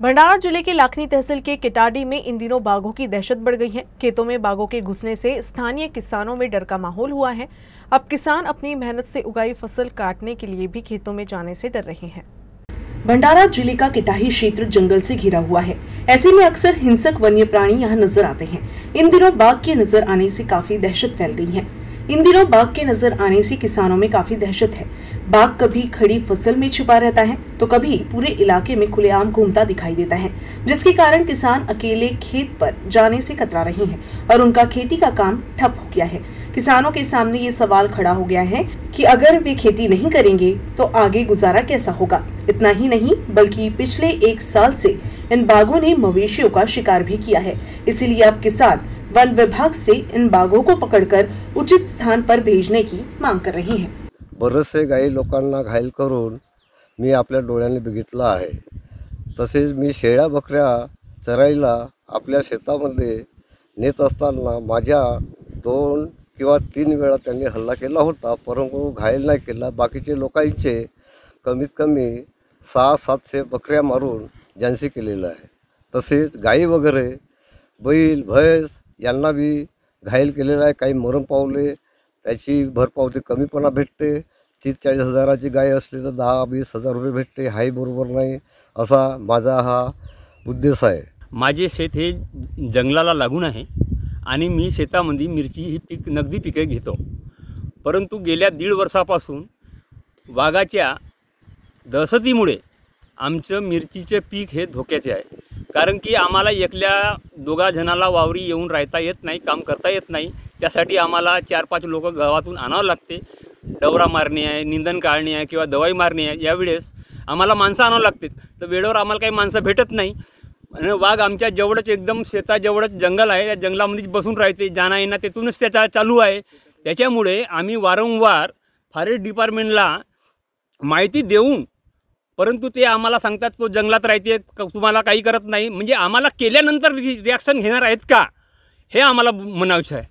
भंडारा जिले के लाखनी तहसील के किटाडी में इन दिनों बाघों की दहशत बढ़ गई है। खेतों में बाघों के घुसने से स्थानीय किसानों में डर का माहौल हुआ है। अब किसान अपनी मेहनत से उगाई फसल काटने के लिए भी खेतों में जाने से डर रहे हैं। भंडारा जिले का किटाही क्षेत्र जंगल से घिरा हुआ है। ऐसे में अक्सर हिंसक वन्य प्राणी यहाँ नजर आते हैं। इन दिनों बाघ के नजर आने से काफी दहशत फैल गई है। इन दिनों बाघ के नजर आने से किसानों में काफी दहशत है। बाघ कभी खड़ी फसल में छिपा रहता है तो कभी पूरे इलाके में खुलेआम घूमता दिखाई देता है, जिसके कारण किसान अकेले खेत पर जाने से कतरा रहे हैं और उनका खेती का काम ठप हो गया है। किसानों के सामने ये सवाल खड़ा हो गया है कि अगर वे खेती नहीं करेंगे तो आगे गुजारा कैसा होगा। इतना ही नहीं बल्कि पिछले 1 साल से इन बाघों ने मवेशियों का शिकार भी किया है। इसीलिए अब किसान वन विभाग से इन बाघों को पकड़कर उचित स्थान पर भेजने की मांग कर रहे हैं। बरेचसे गाई लोकांना घायल करून मी आपल्या डोळ्याने बघितलं आहे। तसेच मी शेळ्या बकऱ्या चरायला आपल्या शेतामध्ये नेत असताना माझ्या 2 किंवा 3 वेळा त्यांनी हल्ला केला होता, परंतु घायल नाही केला। बाकीचे लोकांचे कमीत कमी 600-700 बकऱ्या मारून जानसी केलेलं आहे। तसेच गाई वगैरे बैल म्हैस यांना भी घायल केलेलं आहे। काही मरण पावले, त्याची भरपावती कमीपणा भेटते। 30-40 हजाराची गाय असली तर 10-20 हजार रुपये भेटते। हाही बरोबर नाही असा माझा हा उद्देश आहे। माझे शेत हे जंगलाला लागून आहे आणि मी शेतामध्ये मिरची ही नगदी पिके घेतो, परंतु गेल्या 1.5 वर्षापासून वाघाच्या दहशतीमुळे आमचं मिरचीचे पीक हे धोक्याचे आहे। कारण की आम्हाला एकल्या 2 जणाला वावरी येऊन राहता येत नाही, काम करता येत नाही। त्यासाठी आम्हाला 4-5 लोक गावातून आणावं लागते। डवरा मारणे आहे, निंदन काढणे आहे किंवा दवाई मारणे आहे, यावेळेस आम्हाला माणसं आणावं लागते। तर वेळेवर आम्हाला काही माणसं भेटत नाही आणि वाघ आमच्या जवळच एकदम शेताजवळच जंगल आहे, त्या जंगलामध्ये बसून राहते। जाणं येणं तेथूनच त्याचा चालू आहे। त्याच्यामुळे आम्ही वारंवार फॉरेस्ट डिपार्टमेंटला माहिती देऊन, परंतु ते आम्हाला सांगतात तो जंगलात राहते, तुम्हाला काही करत नाही। म्हणजे आम्हाला केल्यानंतर रिॲक्शन घेणार आहेत का, हे आम्हाला म्हणायचं आहे।